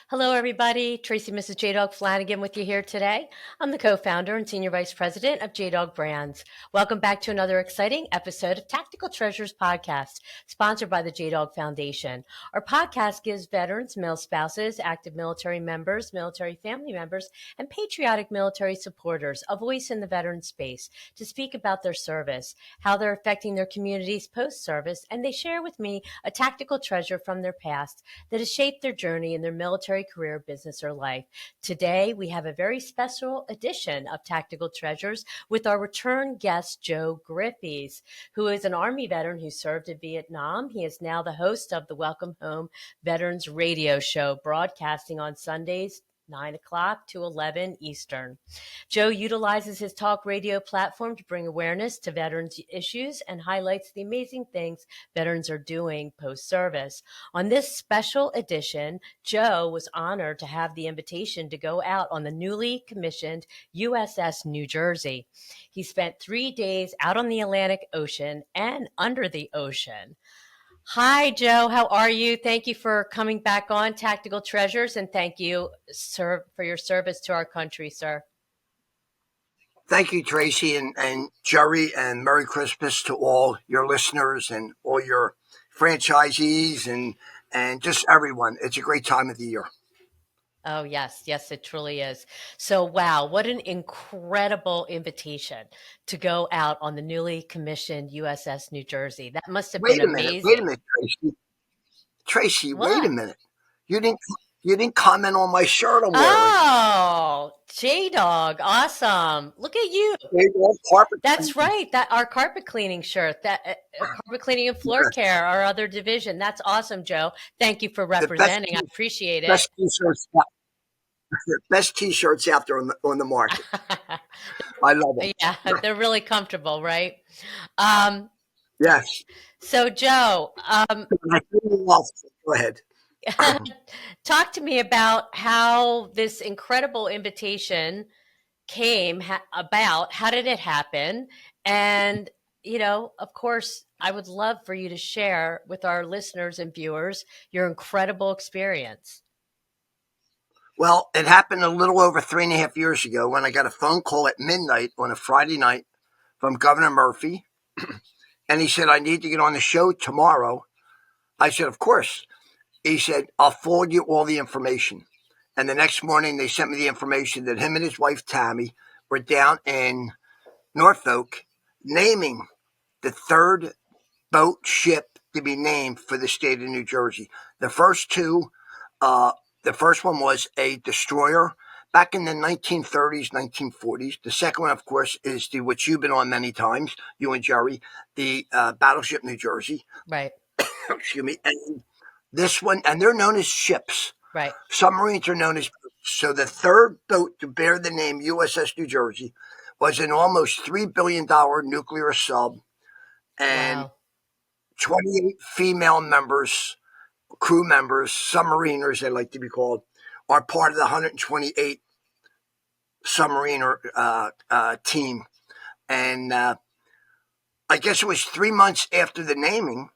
Hello, everybody. Tracy, Mrs. JDog Flanagan with you here today. I'm the co-founder and senior vice president of JDog Brands. Welcome back to another exciting episode of Tactical Treasures podcast, sponsored by the JDog Foundation. Our podcast gives veterans, male spouses, active military members, military family members, and patriotic military supporters a voice in the veteran space to speak about their service, how they're affecting their communities post-service, and they share with me a tactical treasure from their past that has shaped their journey in their military career, business, or life. Today, we have a very special edition of Tactical Treasures with our return guest, Joe Griffies, who is an Army veteran who served in Vietnam. He is now the host of the Welcome Home Veterans Radio Show, broadcasting on Sundays, 9 o'clock to 11 Eastern. Joe utilizes his talk radio platform to bring awareness to veterans issues and highlights the amazing things veterans are doing post-service. On this special edition, Joe was honored to have the invitation to go out on the newly commissioned USS New Jersey. He spent 3 days out on the Atlantic Ocean and under the ocean. Hi, Joe. How are you? Thank you for coming back on Tactical Treasures, and thank you, sir, for your service to our country, sir. Thank you, Tracy and Jerry, and Merry Christmas to all your listeners and all your franchisees and just everyone. It's a great time of the year. Oh, yes. Yes, it truly is. So, wow, what an incredible invitation to go out on the newly commissioned USS New Jersey. That must have been amazing. Wait a minute, Tracy. Tracy, What? Wait a minute. You didn't comment on my shirt I'm wearing. Oh, JDog, awesome! Look at you. That's right. That our carpet cleaning shirt. That carpet cleaning and floor care, our other division. That's awesome, Joe. Thank you for representing. I appreciate it. Best t-shirts out there on the market. I love them. Yeah, they're really comfortable, right? Yes. So, Joe, go ahead. Talk to me about how this incredible invitation came about. How did it happen? And, of course, I would love for you to share with our listeners and viewers your incredible experience. Well, it happened a little over 3.5 years ago when I got a phone call at midnight on a Friday night from Governor Murphy. And he said, I need to get on the show tomorrow. I said, of course. He said, I'll forward you all the information. And the next morning, they sent me the information that him and his wife, Tammy, were down in Norfolk naming the third boat ship to be named for the state of New Jersey. The first two, the first one was a destroyer back in the 1930s, 1940s. The second one, of course, is which you've been on many times, you and Jerry, the battleship New Jersey. Right. Excuse me. And this one, and they're known as ships. Right. Submarines are known as boats. So the third boat to bear the name USS New Jersey was an almost $3 billion nuclear sub, and 28 female members, crew members, submariners, they like to be called, are part of the 128 submariner team. And I guess it was 3 months after the naming,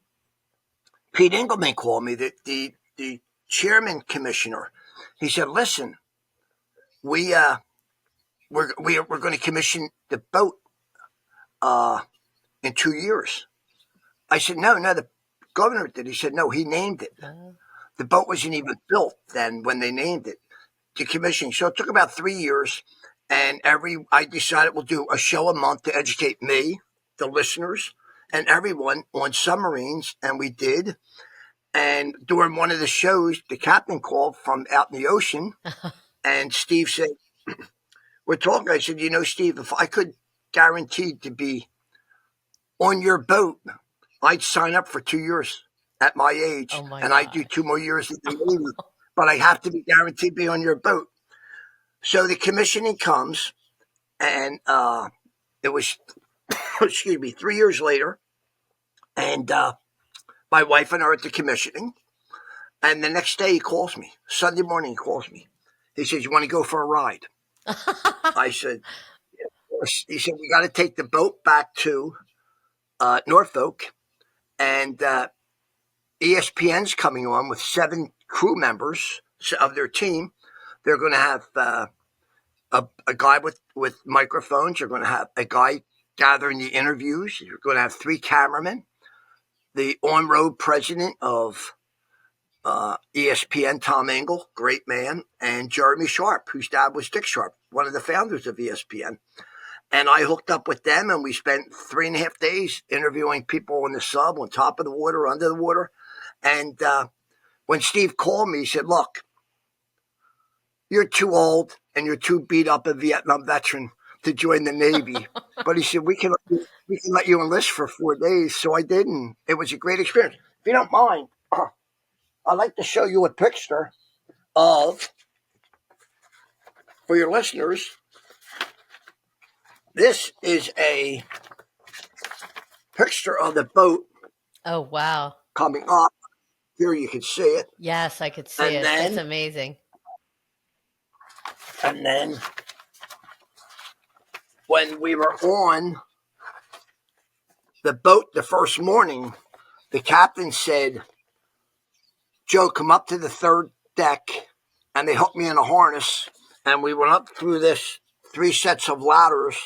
Pete Engelman called me, the chairman commissioner. He said, listen, we're going to commission the boat in 2 years. I said, no, the governor did. He said, no, he named it. The boat wasn't even built then when they named it to commission. So it took about 3 years. And I decided we'll do a show a month to educate me, the listeners, and everyone on submarines. And we did. And during one of the shows, the captain called from out in the ocean. And Steve said, we're talking. I said, Steve, if I could guarantee to be on your boat, I'd sign up for 2 years at my age. And I'd do 2 more years in the Navy. But I have to be guaranteed to be on your boat. So the commissioning comes, and it was, 3 years later. And my wife and I are at the commissioning. And the next day he calls me. Sunday morning he calls me. He says, you want to go for a ride? I said, yeah, of course. He said, we got to take the boat back to Norfolk. And ESPN's coming on with 7 crew members, of their team. They're going to have a guy with microphones. You're going to have a guy gathering the interviews. You're going to have 3 cameramen. The on-road president of ESPN, Tom Engel, great man, and Jeremy Sharp, whose dad was Dick Sharp, one of the founders of ESPN. And I hooked up with them, and we spent 3.5 days interviewing people on the sub, on top of the water, under the water. And when Steve called me, he said, look, you're too old and you're too beat up a Vietnam veteran to join the Navy. But he said, we can let you enlist for 4 days. So I did, and it was a great experience. If you don't mind, I'd like to show you a picture of, for your listeners, this is a picture of the boat. Oh, wow. Coming up. Here you can see it. Yes, I could see it. That's amazing. And then when we were on the boat the first morning, the captain said, Joe, come up to the 3rd deck. And they hooked me in a harness. And we went up through this 3 sets of ladders.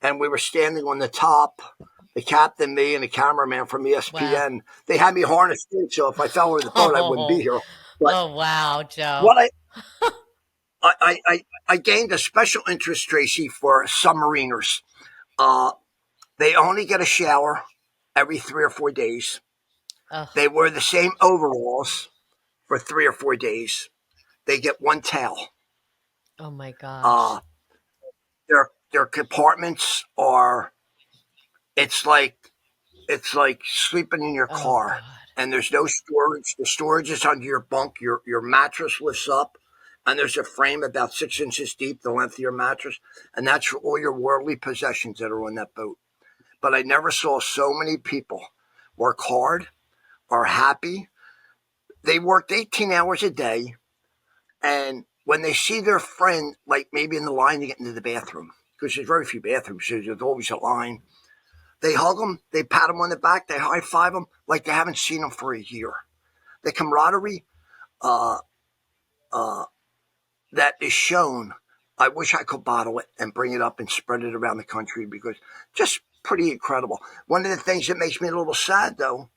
And we were standing on the top. The captain, me, and the cameraman from ESPN. Wow. They had me harnessed in, so if I fell over the boat, I wouldn't be here. But oh, wow, Joe. What I gained a special interest, Tracy, for submariners. They only get a shower every 3 or 4 days. They wear the same overalls for 3 or 4 days. They get 1 towel. Oh, my gosh. Their compartments are... It's like sleeping in your car, and there's no storage. The storage is under your bunk. Your mattress lifts up, and there's a frame about 6 inches deep, the length of your mattress, and that's for all your worldly possessions that are on that boat. But I never saw so many people work hard, are happy. They worked 18 hours a day, and when they see their friend, like maybe in the line to get into the bathroom, because there's very few bathrooms, so there's always a line. They hug them, they pat them on the back, they high-five them like they haven't seen them for a year. The camaraderie that is shown, I wish I could bottle it and bring it up and spread it around the country, because just pretty incredible. One of the things that makes me a little sad, though,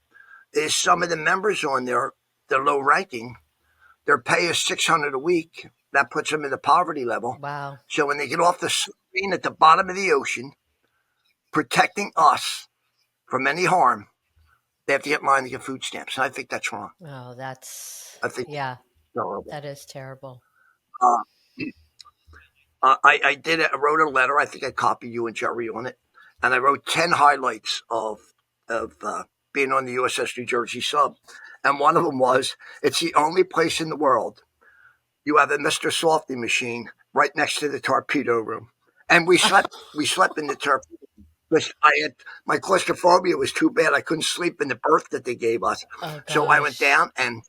is some of the members on there, they're low-ranking. Their pay is $600 a week. That puts them in the poverty level. Wow. So when they get off the screen at the bottom of the ocean, protecting us from any harm, they have to get in line to get food stamps. And I think that's wrong. Oh, yeah, horrible. That is terrible. I wrote a letter. I think I copied you and Jerry on it. And I wrote 10 highlights of being on the USS New Jersey sub. And one of them was, it's the only place in the world you have a Mr. Softy machine right next to the torpedo room. And we slept in the torpedo room. My claustrophobia was too bad. I couldn't sleep in the berth that they gave us. So I went down, and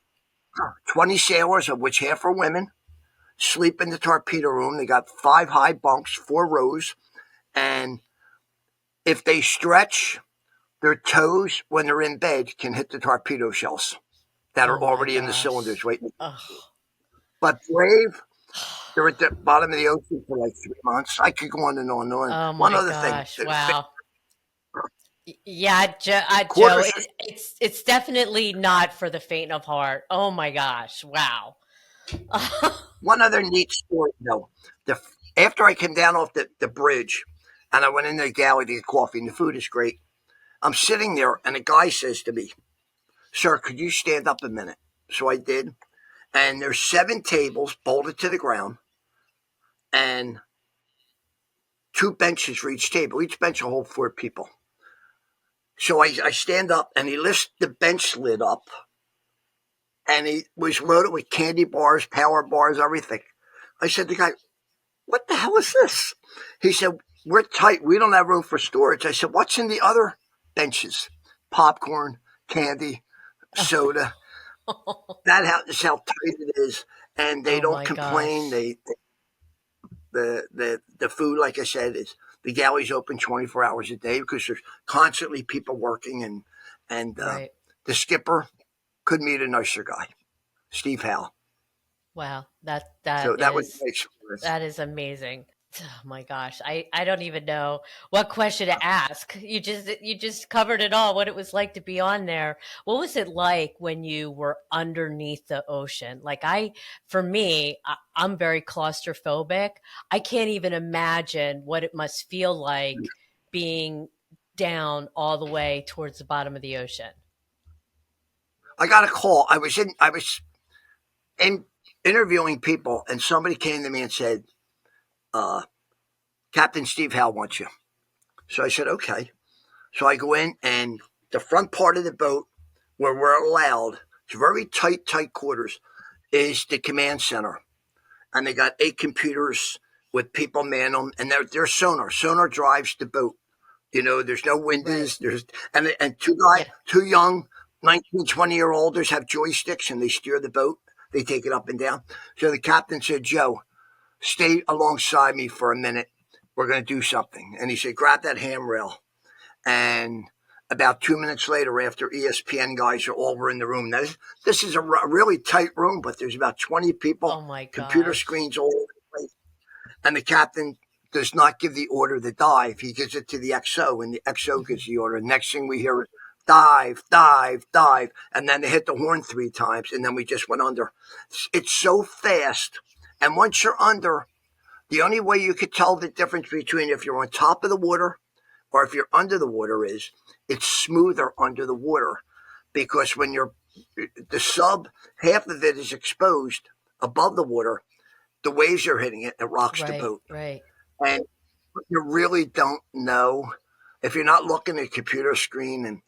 20 sailors, of which half are women, sleep in the torpedo room. They got 5 high bunks, 4 rows. And if they stretch, their toes, when they're in bed, can hit the torpedo shells that are already in the cylinders waiting. But brave, they're at the bottom of the ocean for like 3 months. I could go on and on and on. Oh, One other thing. Wow. Yeah, Joe, it's definitely not for the faint of heart. Oh, my gosh. Wow. One other neat story, though. After I came down off the bridge, and I went in the galley to get coffee, and the food is great, I'm sitting there, and a guy says to me, "Sir, could you stand up a minute?" So I did. And there's 7 tables bolted to the ground, and 2 benches for each table. Each bench will hold 4 people. So I stand up, and he lifts the bench lid up, and he was loaded with candy bars, power bars, everything. I said to the guy, "What the hell is this?" He said, "We're tight. We don't have room for storage." I said, "What's in the other benches?" Popcorn, candy, soda. That is how tight it is, and they don't complain. The food, like I said, is the galley's open 24 hours a day because there's constantly people working, and the skipper could meet a nicer guy, Steve Howe. Wow, So that was my experience. that is amazing. Oh my gosh. I don't even know what question to ask. You just covered it all, what it was like to be on there. What was it like when you were underneath the ocean? Like for me, I'm very claustrophobic. I can't even imagine what it must feel like being down all the way towards the bottom of the ocean. I got a call. I was in interviewing people, and somebody came to me and said, uh, "Captain Steve Howe wants you." So I said, "Okay." So I go in, and the front part of the boat where we're allowed, it's very tight quarters, is the command center, and they got 8 computers with people man them, and they're sonar. Sonar drives the boat. There's no Right. windows. And Yeah. two young 19, 20-year olders have joysticks and they steer the boat. They take it up and down. So the captain said, "Joe, stay alongside me for a minute. We're going to do something." And he said, "Grab that handrail." And about 2 minutes later, after ESPN guys are all were in the room, now, this is a really tight room, but there's about 20 Oh people, my computer gosh. screens all over the place. And the captain does not give the order to dive. He gives it to the XO, and the XO Mhm. gives the order. Next thing we hear is dive, dive, dive. And then they hit the horn 3 times, and then we just went under. It's so fast. And once you're under, the only way you could tell the difference between if you're on top of the water or if you're under the water is it's smoother under the water because when you're the sub, half of it is exposed above the water. The waves are hitting it, it rocks the Right, boat. right. And you really don't know if you're not looking at a computer screen. And,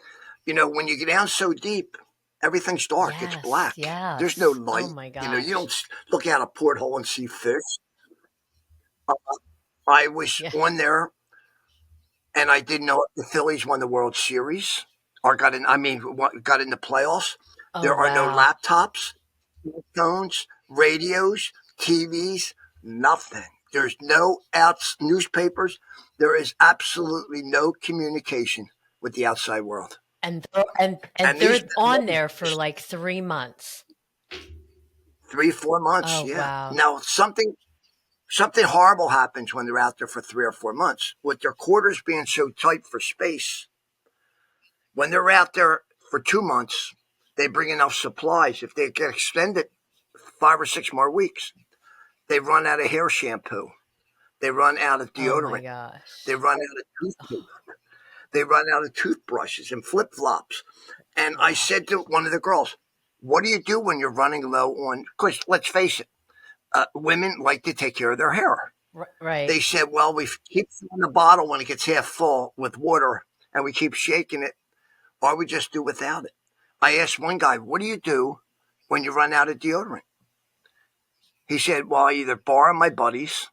when you get down so deep, everything's dark, it's Yes, black. There's no yes. Oh light. my You gosh. don't look out a porthole and see fish. Uh, I was Yeah. on there and I didn't know if the Phillies won the World Series or got in the playoffs. Oh There are no wow. laptops, phones, radios, TVs, nothing. There's no outs newspapers. There is absolutely no communication with the outside world. And And these they're on men, there for like 3 months. 3, 4 months, Oh yeah. wow. Now something horrible happens when they're out there for 3 or 4 months. With their quarters being so tight for space, when they're out there for 2 months, they bring enough supplies. If they get extended 5 or 6 more weeks, they run out of hair shampoo. They run out of Oh my deodorant. They gosh. run out of toothpaste. They run out of toothbrushes and flip flops. And I Wow. said to one of the girls, "What do you do when you're running low on?" Because let's face it, women like to take care of their hair. Right. They said, "Well, we keep filling the bottle when it gets half full with water, and we keep shaking it, or we just do without it." I asked one guy, "What do you do when you run out of deodorant?" He said, "Well, I either borrow my buddies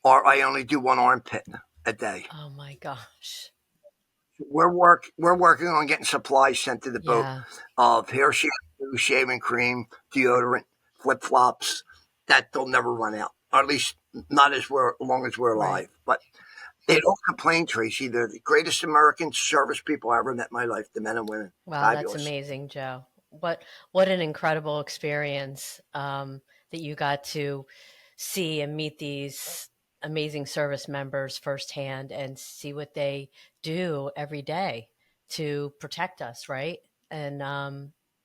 or I only do one armpit a day." Oh my gosh. We're working on getting supplies sent to the boat Yeah. of hair shampoo, shaving cream, deodorant, flip flops that they'll never run out, or at least not as long as we're Right. alive. But they don't complain, Tracy. They're the greatest American service people I ever met in my life. The men and women, Wow, that's fabulous. amazing, Joe. What an incredible experience that you got to see and meet these amazing service members firsthand and see what they do every day to protect us, right? And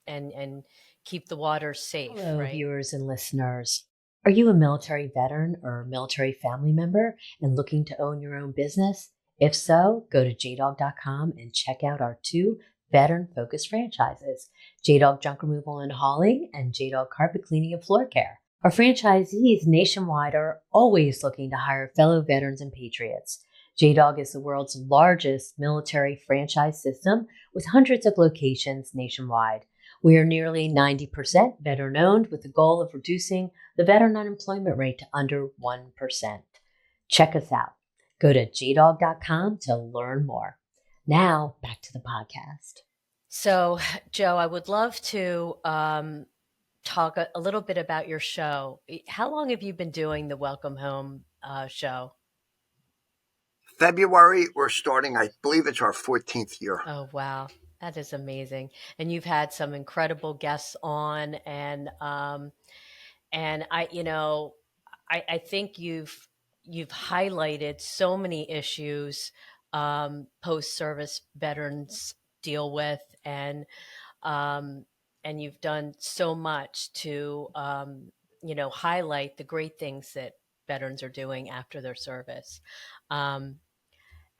and keep the waters safe, Hello, right? viewers and listeners. Are you a military veteran or military family member and looking to own your own business? If so, go to jdog.com and check out our two veteran focused franchises, JDog Junk Removal and Hauling and JDog Carpet Cleaning and Floor Care. Our franchisees nationwide are always looking to hire fellow veterans and patriots. JDog is the world's largest military franchise system with hundreds of locations nationwide. We are nearly 90% veteran owned with the goal of reducing the veteran unemployment rate to under 1%. Check us out. Go to jdog.com to learn more. Now, back to the podcast. So, Joe, I would love to talk a little bit about your show. How long have you been doing the Welcome Home show? February, we're starting. I believe it's our 14th year. Oh, wow. That is amazing. And you've had some incredible guests on. And And I think you've highlighted so many issues post service veterans deal with, um, and you've done so much to highlight the great things that veterans are doing after their service. Um,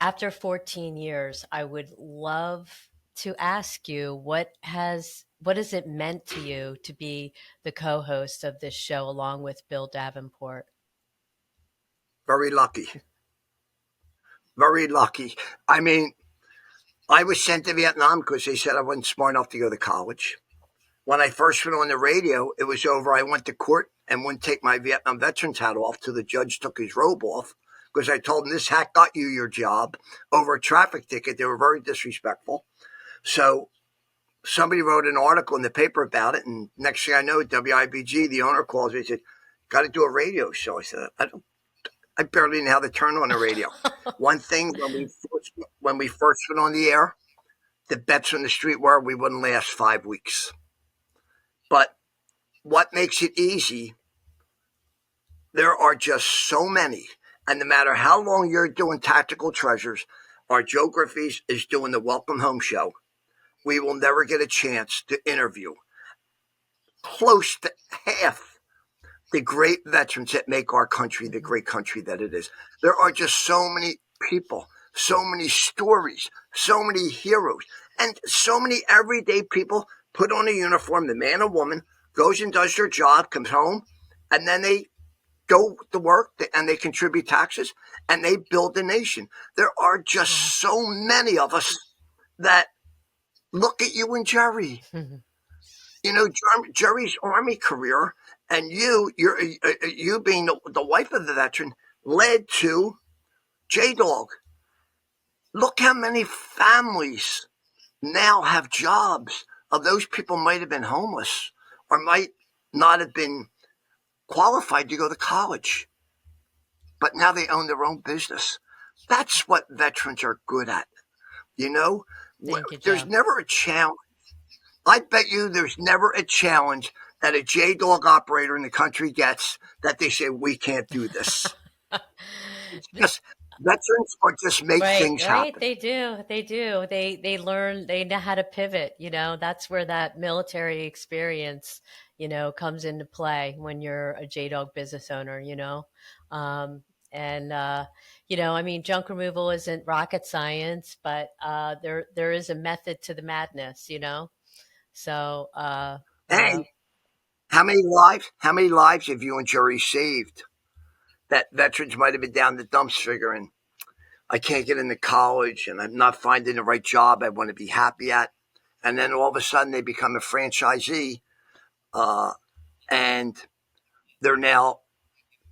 After 14 years, I would love to ask you what has it meant to you to be the co-host of this show along with Bill Davenport? Very lucky. Very lucky. I mean, I was sent to Vietnam because they said I wasn't smart enough to go to college. When I first went on the radio, it was over. I went to court and wouldn't take my Vietnam veteran's hat off till the judge took his robe off because I told him this hat got you your job over a traffic ticket. They were very disrespectful. So somebody wrote an article in the paper about it, and next thing I know, WIBG, the owner calls me and said, "Got to do a radio show." I said, I barely know how to turn on the radio. One thing when we first went on the air, the bets on the street were we wouldn't last 5 weeks. But what makes it easy? There are just so many, and no matter how long you're doing Tactical Treasures, or Joe Griffies is doing the Welcome Home show, we will never get a chance to interview close to half the great veterans that make our country the great country that it is. There are just so many people, so many stories, so many heroes, and so many everyday people put on a uniform, the man or woman, goes and does their job, comes home, and then they go to work and they contribute taxes and they build the nation. There are just so many of us that look at you and Jerry. You know, Jerry's Army career and you being the wife of the veteran led to JDog. Look how many families now have jobs. Of those people might have been homeless or might not have been qualified to go to college, but now they own their own business. That's what veterans are good at. You know, Thank you, there's Joe. never a challenge. I bet you there's never a challenge that a JDog operator in the country gets that they say, we can't do this. It's just veterans or just make Right, things right. happen. They do. They do. They learn, they know how to pivot, That's where that military experience, comes into play when you're a JDog business owner. Um, and I mean, junk removal isn't rocket science, but there is a method to the madness. So Hey, how many lives have you and Jerry saved that veterans might have been down the dumps figuring, I can't get into college and I'm not finding the right job I want to be happy at. And then all of a sudden they become a franchisee, uh, and they're now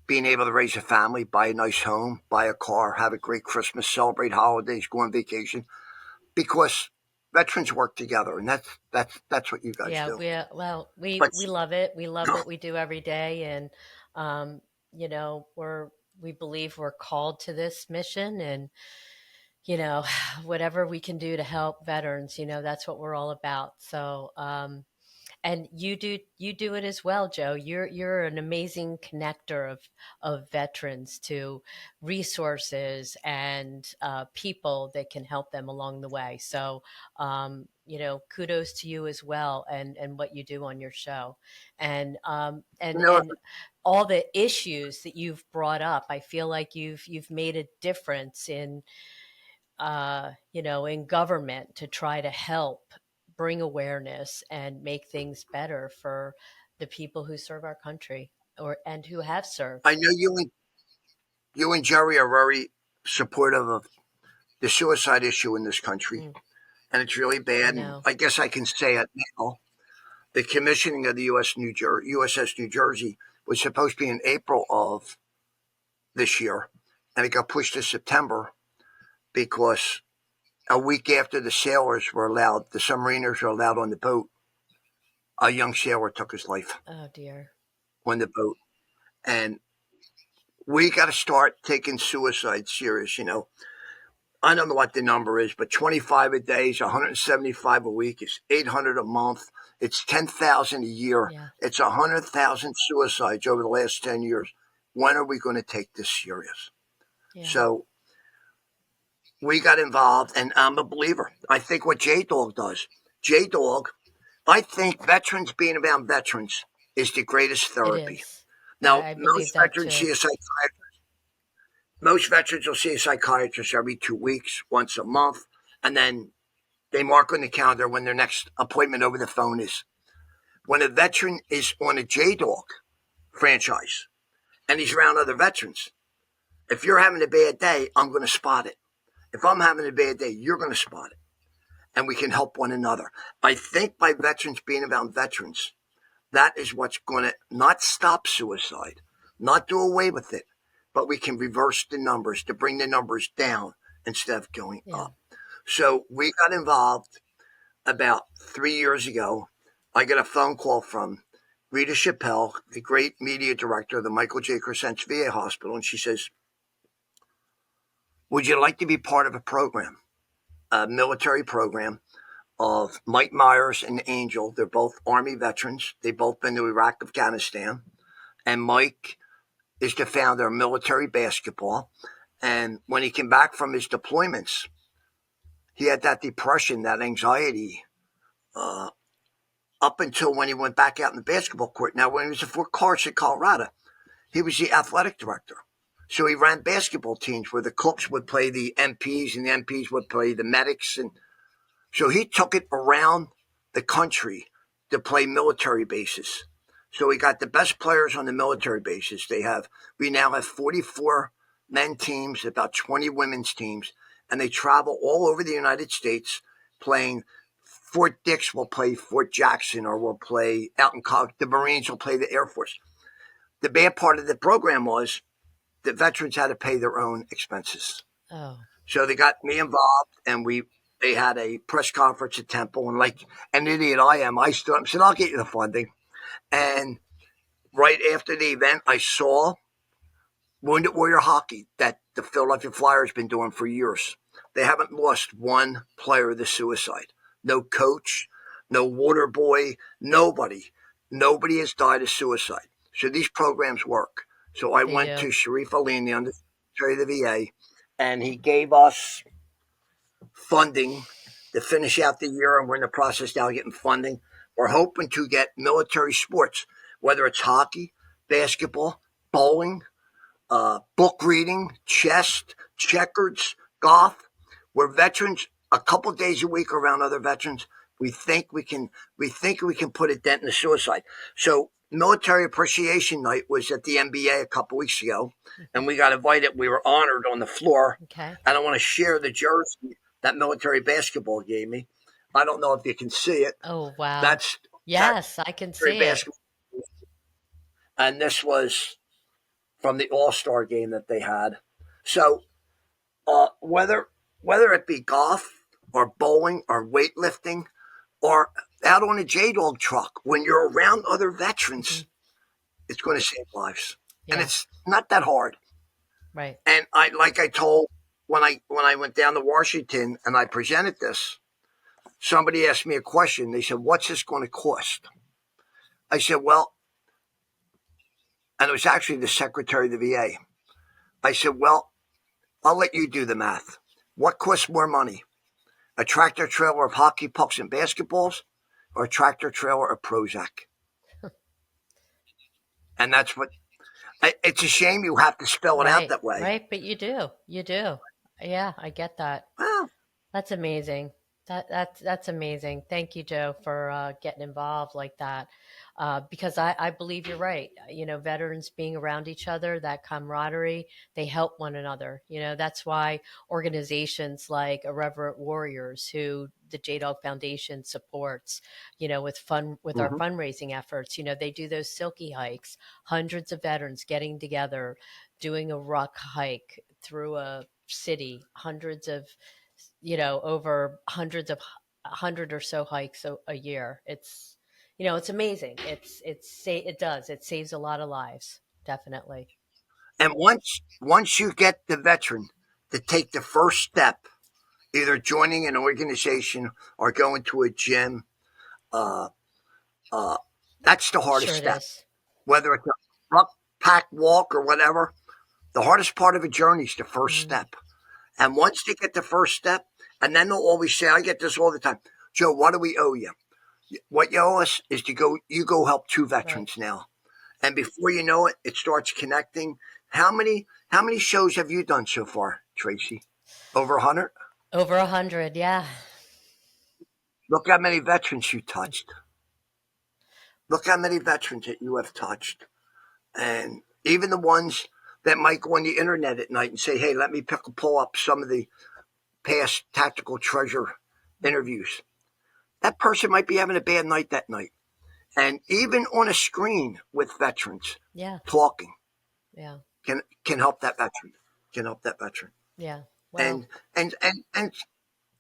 being able to raise a family, buy a nice home, buy a car, have a great Christmas, celebrate holidays, go on vacation, because veterans work together, and that's what you guys yeah, do. we But love it. We love what we do every day, and um, we believe we're called to this mission, and whatever we can do to help veterans, that's what we're all about. So, and you do it as well, Joe. You're an amazing connector of veterans to resources and people that can help them along the way. So, kudos to you as well, and what you do on your show, and you know, all the issues that you've brought up. I feel like you've made a difference in government to try to help bring awareness and make things better for the people who serve our country and who have served. I know you and Jerry are very supportive of the suicide issue in this country, Mm, and it's really I bad. And know. I guess I can say it now. The commissioning of the USS New Jersey was supposed to be in April of this year, and it got pushed to September because a week after the sailors were allowed, the submariners were allowed on the boat, a young sailor took his life Oh dear. on the boat. And we got to start taking suicide serious. I don't know what the number is, but 25 a day is 175 a week. It's 800 a month. It's 10,000 a year. Yeah. It's 100,000 suicides over the last 10 years. When are we going to take this serious? Yeah. So we got involved, and I'm a believer. I think what JDog does, JDog, I think veterans being around veterans is the greatest It therapy. is. Now, I believe most that veterans too. see a psychiatrist. Most veterans will see a psychiatrist every 2 weeks, once a month, and then they mark on the calendar when their next appointment over the phone is. When a veteran is on a JDog franchise and he's around other veterans, if you're having a bad day, I'm going to spot it. If I'm having a bad day, you're going to spot it. And we can help one another. I think by veterans being around veterans, that is what's going to not stop suicide, not do away with it, but we can reverse the numbers to bring the numbers down instead of going Yeah. up. So we got involved about 3 years ago. I got a phone call from Rita Chappelle, the great media director of the Michael J. Crescent VA Hospital, and she says, would you like to be part of a program, a military program of Mike Myers and Angel? They're both Army veterans. They've both been to Iraq, Afghanistan. And Mike is the founder of military basketball. And when he came back from his deployments, he had that depression, that anxiety, up until when he went back out in the basketball court. Now, when he was at Fort Carson, Colorado, he was the athletic director. So he ran basketball teams where the cooks would play the MPs and the MPs would play the medics. And so he took it around the country to play military bases. So we got the best players on the military bases. We now have 44 men teams, about 20 women's teams, and they travel all over the United States playing. Fort Dix will play Fort Jackson, or will play out in college. The Marines will play the Air Force. The bad part of the program was the veterans had to pay their own expenses. Oh. So they got me involved, and they had a press conference at Temple, and like an idiot I am, I stood up and said, I'll get you the funding. And right after the event, I saw Wounded Warrior Hockey that the Philadelphia Flyers been doing for years. They haven't lost one player to suicide. No coach, no water boy, nobody. Nobody has died of suicide. So these programs work. So I went to Sharif Ali, the Undersecretary of the VA, and he gave us funding to finish out the year, and we're in the process now of getting funding. We're hoping to get military sports, whether it's hockey, basketball, bowling, book reading, chess, checkers, golf. We're veterans a couple days a week around other veterans. We think we can put a dent in the suicide. So Military Appreciation Night was at the NBA a couple weeks ago, and we got invited. We were honored on the floor. Okay. And I want to share the jersey that military basketball gave me. I don't know if you can see it. Oh, wow. Yes, I can see it. And this was from the All-Star game that they had. So whether it be golf or bowling or weightlifting or out on a JDog truck, when you're around other veterans, it's going to save lives. Yeah. And it's not that hard. Right. And I told when I went down to Washington and I presented this, somebody asked me a question. They said, what's this going to cost? I said, well, and it was actually the Secretary of the VA. I said, well, I'll let you do the math. What costs more money? A tractor trailer of hockey pucks and basketballs, or a tractor trailer of Prozac? And that's what, it's a shame you have to spell it out that way. Right, but you do. Yeah, I get that. Well, that's amazing. That's amazing. Thank you, Joe, for getting involved like that. Because I believe you're right. Veterans being around each other, that camaraderie, they help one another. That's why organizations like Irreverent Warriors, who the JDog Foundation supports, with our fundraising efforts, they do those silky hikes, hundreds of veterans getting together, doing a rock hike through a city, over hundred or so hikes a year. It's amazing. It saves a lot of lives. Definitely. And once you get the veteran to take the first step, either joining an organization or going to a gym, That's the hardest Sure it step. is. Whether it's a ruck, pack, walk, or whatever, the hardest part of a journey is the first Mm-hmm. step. And once they get the first step, and then they'll always say, I get this all the time, Joe, what do we owe you? What you owe us is you go help 2 Right. veterans now. And before you know it, it starts connecting. How many shows have you done so far, Tracy? Over 100? Over 100. Yeah. Look how many veterans you touched. Look how many veterans that you have touched. And even the ones that might go on the internet at night and say, hey, let me pull up some of the past Tactical Treasure interviews. That person might be having a bad night that night. And even on a screen with veterans Yeah. talking Yeah. can help that veteran. Can help that veteran. Yeah. Wow. And and and and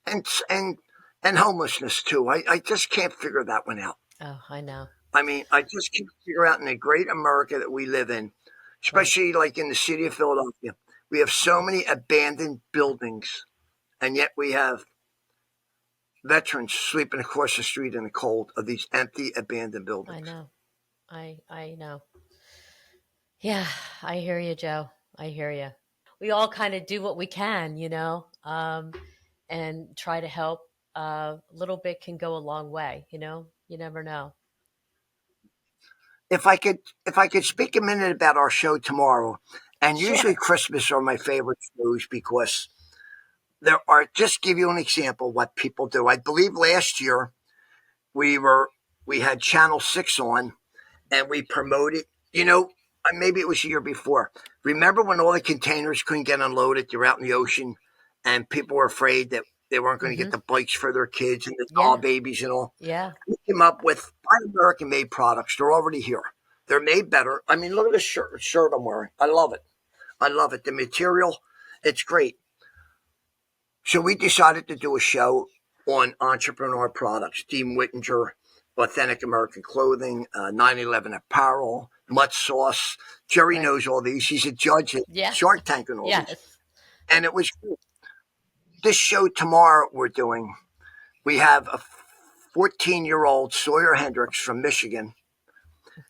and and, and homelessness too. I just can't figure that one out. Oh, I know. I mean, I just can't figure out in the great America that we live in, Right. especially like in the city of Philadelphia, we have so many abandoned buildings, and yet we have veterans sleeping across the street in the cold of these empty, abandoned I buildings. know. I know. Yeah, I hear you, Joe. I hear you. We all kind of do what we can, and try to help. A little bit can go a long way, You never know. If I could speak a minute about our show tomorrow, and usually Sure. Christmas are my favorite shows because there are, just give you an example what people do. I believe last year we were we had Channel 6 on and we promoted, maybe it was the year before. Remember when all the containers couldn't get unloaded? They're out in the ocean and people were afraid that they weren't going to get Mm-hmm. the bikes for their kids and the doll Yeah. babies and all. Yeah. We came up with Buy American made products. They're already here. They're made better. I mean, look at this shirt I'm wearing. I love it. I love it. The material, it's great. So we decided to do a show on entrepreneur products. Dean Whittinger, Authentic American Clothing, 9/11 Apparel, Mutt Sauce. Jerry Right. knows all these. He's a judge at Yeah. Shark Tank and all these. Yes. And it was cool. This show tomorrow we have a 14-year-old Sawyer Hendricks from Michigan.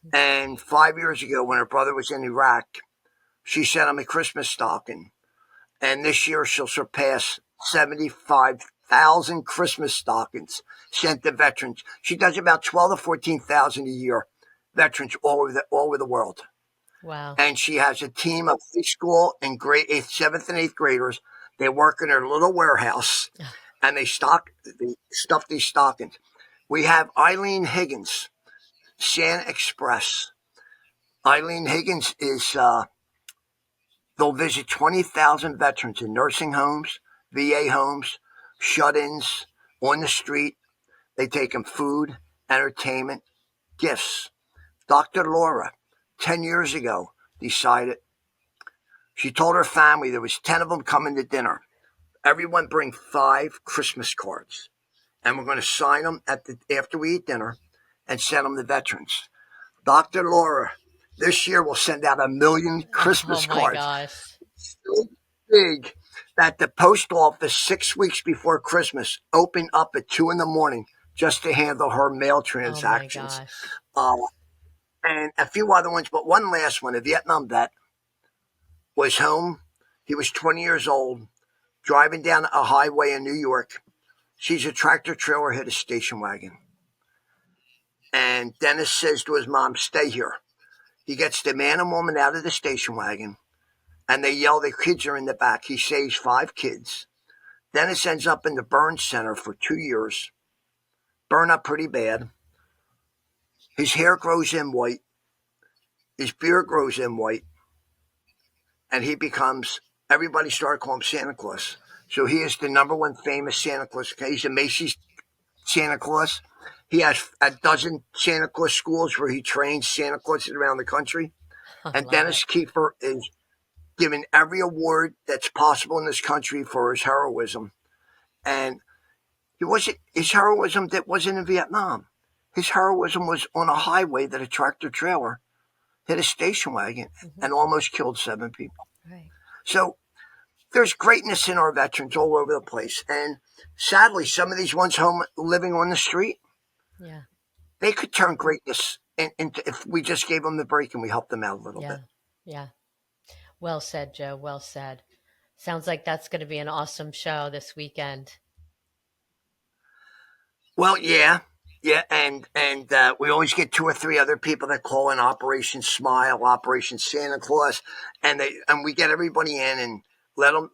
Mhm. And 5 years ago, when her brother was in Iraq, she sent him a Christmas stocking. And this year she'll surpass 75,000 Christmas stockings sent to veterans. She does about 12 to 14,000 a year, veterans all over the world. Wow. And she has a team of high school and grade 7th and 8th graders. They work in her little warehouse and they stuff these stockings. We have Eileen Higgins, Santa Express. Eileen Higgins is they'll visit 20,000 veterans in nursing homes, VA homes, shut-ins, on the street. They take them food, entertainment, gifts. Dr. Laura, 10 years ago, decided, she told her family there was 10 of them coming to dinner. Everyone bring 5 Christmas cards, and we're going to sign them after we eat dinner and send them to veterans. Dr. Laura, this year will send out 1,000,000 Oh Christmas my cards. gosh. So big that the post office 6 weeks before Christmas opened up at 2 in the morning just to handle her mail Oh my transactions. gosh. Uh, and a few other ones, but one last one. A Vietnam vet was home. He was 20 years old, driving down a highway in New York. Sees a tractor trailer hit a station wagon. And Dennis says to his mom, stay here. He gets the man and woman out of the station wagon, and they yell, the kids are in the back. He saves 5 kids. Dennis ends up in the burn center for 2 years, burn up pretty bad. His hair grows in white, his beard grows in white, and everybody started calling him Santa Claus. So he is the number one famous Santa Claus. He's a Macy's Santa Claus. He has a dozen Santa Claus schools where he trains Santa Clauses around the country. I And love it. Dennis Kiefer is given every award that's possible in this country for his heroism. And his heroism that wasn't in Vietnam. His heroism was on a highway that a tractor trailer hit a station wagon Hmm. and almost killed 7 people. Right. So there's greatness in our veterans all over the place. And sadly, some of these ones home living on the street, Yeah. They could turn greatness into if we just gave them the break and we helped them out a little bit. Yeah. Well said, Joe. Well said. Sounds like that's going to be an awesome show this weekend. Well, yeah, and we always get 2 or 3 other people that call in Operation Smile, Operation Santa Claus, and we get everybody in and let them.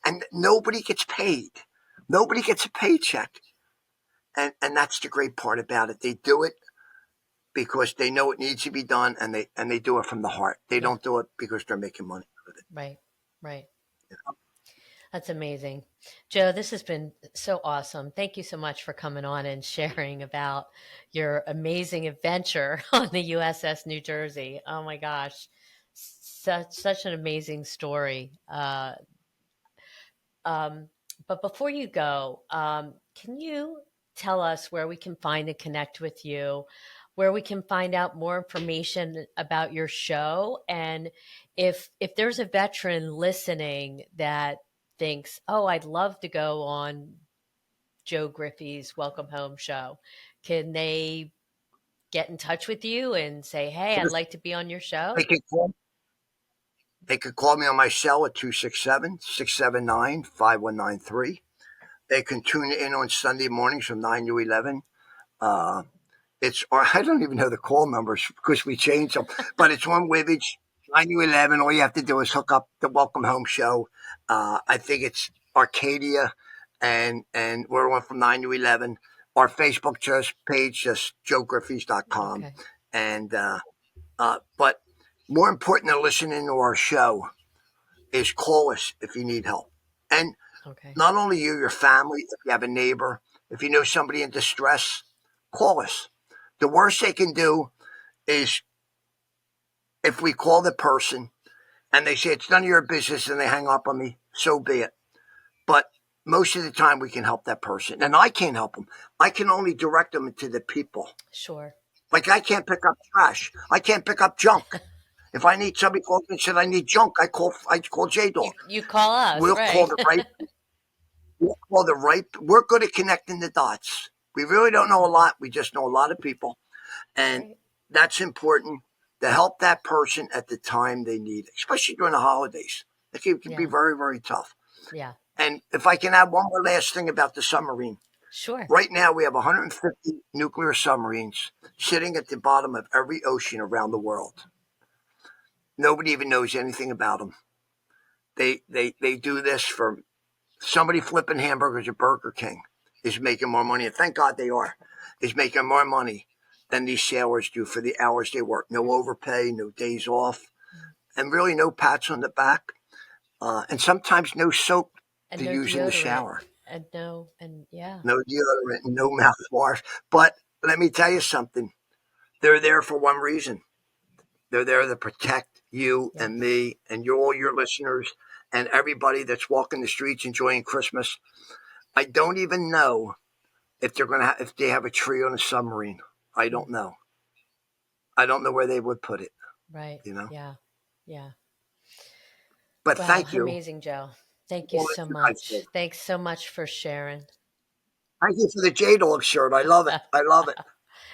And nobody gets paid. Nobody gets a paycheck, and that's the great part about it. They do it because they know it needs to be done, and they do it from the heart. They don't do it because they're making money with it. Right. That's amazing. Joe, this has been so awesome. Thank you so much for coming on and sharing about your amazing adventure on the USS New Jersey. Oh my gosh. Such an amazing story. But before you go, can you tell us where we can find and connect with you, where we can find out more information about your show, and if there's a veteran listening that thinks, "Oh, I'd love to go on Joe Griffey's Welcome Home show," can they get in touch with you and say, "Hey, I'd like to be on your show"? They could call me on my cell at 267-679-5193. They can tune in on Sunday mornings from 9 to 11. I don't even know the call numbers because we changed them, but it's on Wibbage, 9 to 11. All you have to do is hook up the Welcome Home show. I think it's Arcadia, and we're on from 9 to 11. Our Facebook page, just joegriffys.com. Okay. And, but more important than listening to our show is call us if you need help. And not only you, your family, if you have a neighbor, if you know somebody in distress, call us. The worst they can do is if we call the person and they say it's none of your business and they hang up on me, so be it. But most of the time we can help that person. And I can't help them. I can only direct them to the people. Sure. Like I can't pick up trash. I can't pick up junk. If I need somebody called and said I need junk, I call JDog. You call us. We'll right. call the right. We'll call the right. We're good at connecting the dots. We really don't know a lot. We just know a lot of people, and that's important to help that person at the time they need it, especially during the holidays. It can be very, very tough. Yeah. And if I can add one more last thing about the submarine. Sure. Right now, we have 150 nuclear submarines sitting at the bottom of every ocean around the world. Nobody even knows anything about them. They do this for somebody flipping hamburgers at Burger King is making more money, and thank God they are, is making more money than these sailors do for the hours they work. No overpay, no days off, and really no pats on the back, and sometimes no soap to use in the shower. And no deodorant, no mouthwash. But let me tell you something. They're there for one reason. They're there to protect you and me and all your listeners and everybody that's walking the streets enjoying Christmas. I don't even know if they're if they have a tree on a submarine. I don't know. I don't know where they would put it. Right. You know. Yeah. But thank you. Amazing, Joe. Thank you so much. Thanks so much for sharing. Thank you for the JDog shirt. I love it. It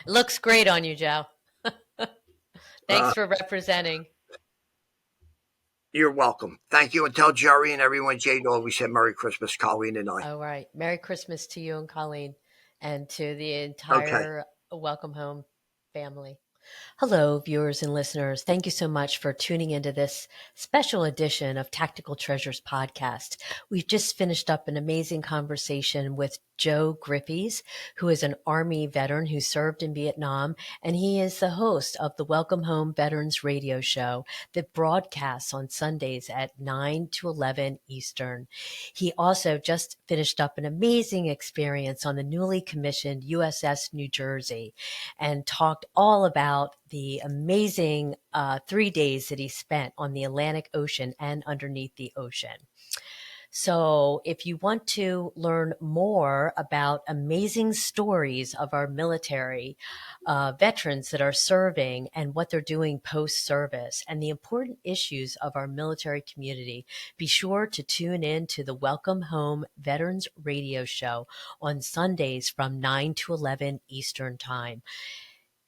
looks great on you, Joe. Thanks for representing. You're welcome. Thank you. And tell Jerry and everyone, JDog, we said Merry Christmas, Colleen and I. All right. Merry Christmas to you and Colleen and to the entire Welcome Home family. Hello, viewers and listeners. Thank you so much for tuning into this special edition of Tactical Treasures podcast. We've just finished up an amazing conversation with Joe Griffies, who is an Army veteran who served in Vietnam, and he is the host of the Welcome Home Veterans Radio Show that broadcasts on Sundays at 9 to 11 Eastern. He also just finished up an amazing experience on the newly commissioned USS New Jersey and talked all about the amazing 3 days that he spent on the Atlantic Ocean and underneath the ocean. So if you want to learn more about amazing stories of our military veterans that are serving and what they're doing post-service and the important issues of our military community, be sure to tune in to the Welcome Home Veterans Radio Show on Sundays from 9 to 11 Eastern Time.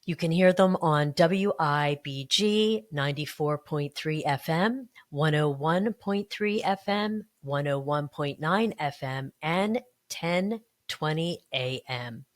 You can hear them on WIBG 94.3 FM, 101.3 FM, 101.9 FM, and 1020 AM.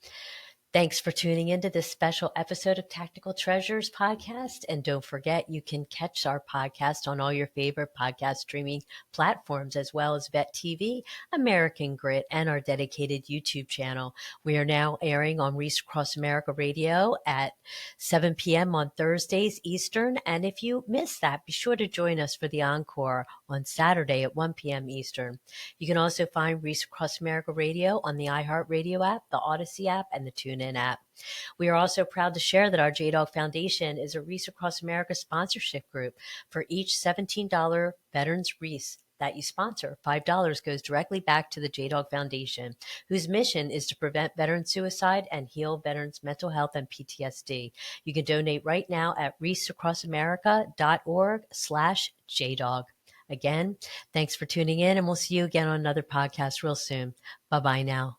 Thanks for tuning into this special episode of Tactical Treasures podcast. And don't forget, you can catch our podcast on all your favorite podcast streaming platforms, as well as Vet TV, American Grit, and our dedicated YouTube channel. We are now airing on Reese Across America Radio at 7 p.m. on Thursdays Eastern. And if you missed that, be sure to join us for the encore on Saturday at 1 p.m. Eastern. You can also find Reese Across America Radio on the iHeartRadio app, the Odyssey app, and the TuneIn app. We are also proud to share that our JDog Foundation is a Reese Across America sponsorship group. For each $17 Veterans Reese that you sponsor, $5 goes directly back to the JDog Foundation, whose mission is to prevent veteran suicide and heal veterans' mental health and PTSD. You can donate right now at reaseacrossamerica.org/JDog. Again, thanks for tuning in, and we'll see you again on another podcast real soon. Bye-bye now.